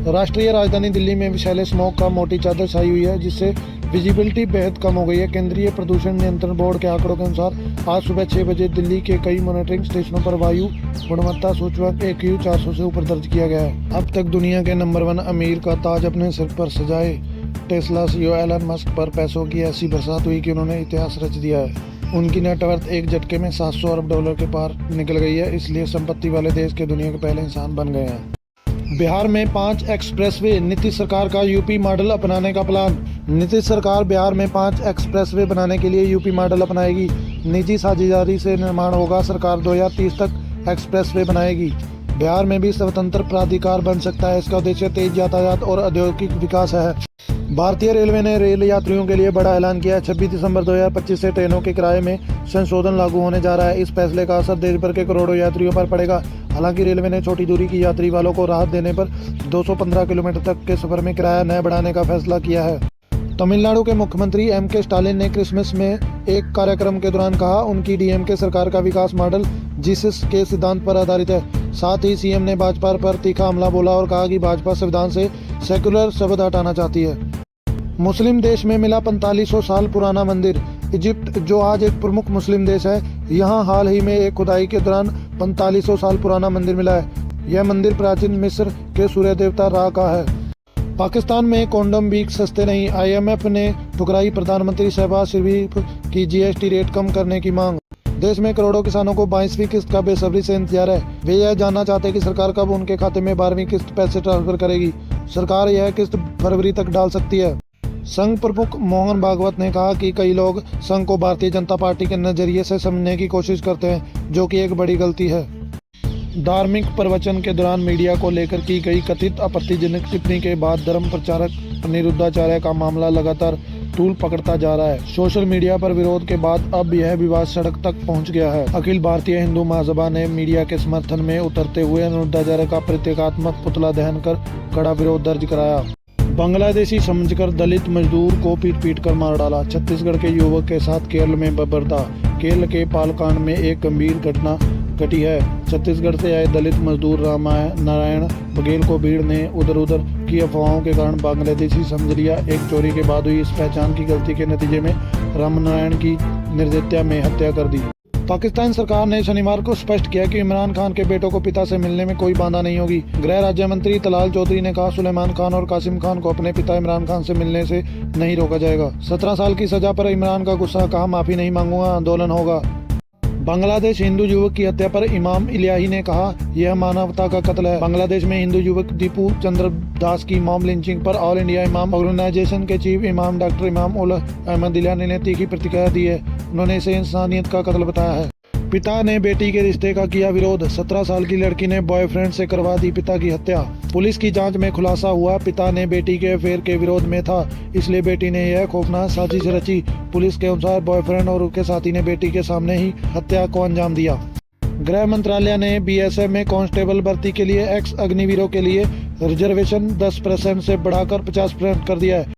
राष्ट्रीय राजधानी दिल्ली में विषैले स्मोक का मोटी चादर छाई हुई है, जिससे विजिबिलिटी बेहद कम हो गई है। केंद्रीय प्रदूषण नियंत्रण बोर्ड के आंकड़ों के अनुसार आज सुबह 6 बजे दिल्ली के कई मॉनिटरिंग स्टेशनों पर वायु गुणवत्ता सूचकांक AQI 400 से ऊपर दर्ज किया गया है। अब तक दुनिया के नंबर 1 अमीर का ताज अपने सिर पर सजाए टेस्ला CEO एलन मस्क पर पैसों की ऐसी बरसात हुई कि उन्होंने इतिहास रच दिया है। उनकी नेटवर्थ एक झटके में $700 अरब के पार निकल गई है, इसलिए संपत्ति वाले देश के दुनिया के पहले इंसान बन गए हैं। बिहार में 5 एक्सप्रेसवे, नीतीश सरकार का यूपी मॉडल अपनाने का प्लान। नीतीश सरकार बिहार में 5 एक्सप्रेसवे बनाने के लिए यूपी मॉडल अपनाएगी। निजी साझेदारी से निर्माण होगा। सरकार 2030 तक एक्सप्रेसवे बनाएगी। बिहार में भी स्वतंत्र प्राधिकार बन सकता है। इसका उद्देश्य तेज यातायात और औद्योगिक विकास है। भारतीय रेलवे ने रेल यात्रियों के लिए बड़ा ऐलान किया है। 26 दिसंबर 2025 से ट्रेनों के किराए में संशोधन लागू होने जा रहा है। इस फैसले का असर देश भर के करोड़ों यात्रियों पर पड़ेगा। हालांकि रेलवे ने छोटी दूरी की यात्री वालों को राहत देने पर 215 किलोमीटर तक के सफर में किराया न बढ़ाने का फैसला किया है। तमिलनाडु के मुख्यमंत्री MK स्टालिन ने क्रिसमस में एक कार्यक्रम के दौरान कहा, उनकी DMK सरकार का विकास मॉडल जीसस के सिद्धांत पर आधारित है। साथ ही CM ने भाजपा पर तीखा हमला बोला और कहा कि भाजपा संविधान से सेकुलर शब्द हटाना चाहती है। मुस्लिम देश में मिला 4500 साल पुराना मंदिर। इजिप्ट, जो आज एक प्रमुख मुस्लिम देश है, यहाँ हाल ही में एक खुदाई के दौरान 4500 साल पुराना मंदिर मिला है। यह मंदिर प्राचीन मिस्र के सूर्य देवता रा का है। पाकिस्तान में कॉन्डोम भी सस्ते नहीं। IMF ने ठुकराई प्रधानमंत्री शहबाज शरीफ की GST रेट कम करने की मांग। देश में करोड़ों किसानों को 22वीं किस्त का बेसब्री से इंतजार है। वे यह जानना चाहते हैं कि सरकार कब उनके खाते में 12वीं किस्त पैसे ट्रांसफर करेगी। सरकार यह किस्त फरवरी तक डाल सकती है। संघ प्रमुख मोहन भागवत ने कहा कि कई लोग संघ को भारतीय जनता पार्टी के नजरिए से समझने की कोशिश करते हैं, जो कि एक बड़ी गलती है। धार्मिक प्रवचन के दौरान मीडिया को लेकर की गई कथित आपत्तिजनक टिप्पणी के बाद धर्म प्रचारक अनिरुद्धाचार्य का मामला लगातार तूल पकड़ता जा रहा है। सोशल मीडिया पर विरोध के बाद अब यह विवाद सड़क तक पहुंच गया है। अखिल भारतीय हिंदू महासभा ने मीडिया के समर्थन में उतरते हुए अनिरुद्धाचार्य का प्रतीकात्मक पुतला दहन कर कड़ा विरोध दर्ज कराया। बांग्लादेशी समझकर दलित मजदूर को पीट कर मार डाला। छत्तीसगढ़ के युवक के साथ केरल में बर्बरता। केरल के पालकांड में एक गंभीर घटना घटी है। छत्तीसगढ़ से आए दलित मजदूर रामनारायण बघेल को भीड़ ने उधर की अफवाहों के कारण बांग्लादेशी समझ लिया। एक चोरी के बाद हुई इस पहचान की गलती के नतीजे में रामनारायण की निर्दयता में हत्या कर दी। पाकिस्तान सरकार ने शनिवार को स्पष्ट किया कि इमरान खान के बेटों को पिता से मिलने में कोई बाधा नहीं होगी। गृह राज्य मंत्री तलाल चौधरी ने कहा, सुलेमान खान और कासिम खान को अपने पिता इमरान खान से मिलने से नहीं रोका जाएगा। 17 साल की सजा पर इमरान का गुस्सा, कहा माफी नहीं मांगूंगा, आंदोलन होगा। बांग्लादेश हिंदू युवक की हत्या पर इमाम इलाही ने कहा, यह मानवता का कत्ल है। बांग्लादेश में हिंदू युवक दीपू चंद्र दास की मॉब लिंचिंग पर ऑल इंडिया इमाम ऑर्गेनाइजेशन के चीफ इमाम डॉक्टर इमाम उल अहमद इलाही ने तीखी प्रतिक्रिया दी है। उन्होंने इसे इंसानियत का कत्ल बताया है। पिता ने बेटी के रिश्ते का किया विरोध। 17 साल की लड़की ने बॉयफ्रेंड से करवा दी पिता की हत्या। पुलिस की जांच में खुलासा हुआ, पिता ने बेटी के अफेयर के विरोध में था, इसलिए बेटी ने यह खौफनाक साजिश रची। पुलिस के अनुसार बॉयफ्रेंड और उसके साथी ने बेटी के सामने ही हत्या को अंजाम दिया। गृह मंत्रालय ने BSF में कांस्टेबल भर्ती के लिए एक्स अग्निवीरों के लिए रिजर्वेशन 10% से बढ़ाकर 50% कर दिया है।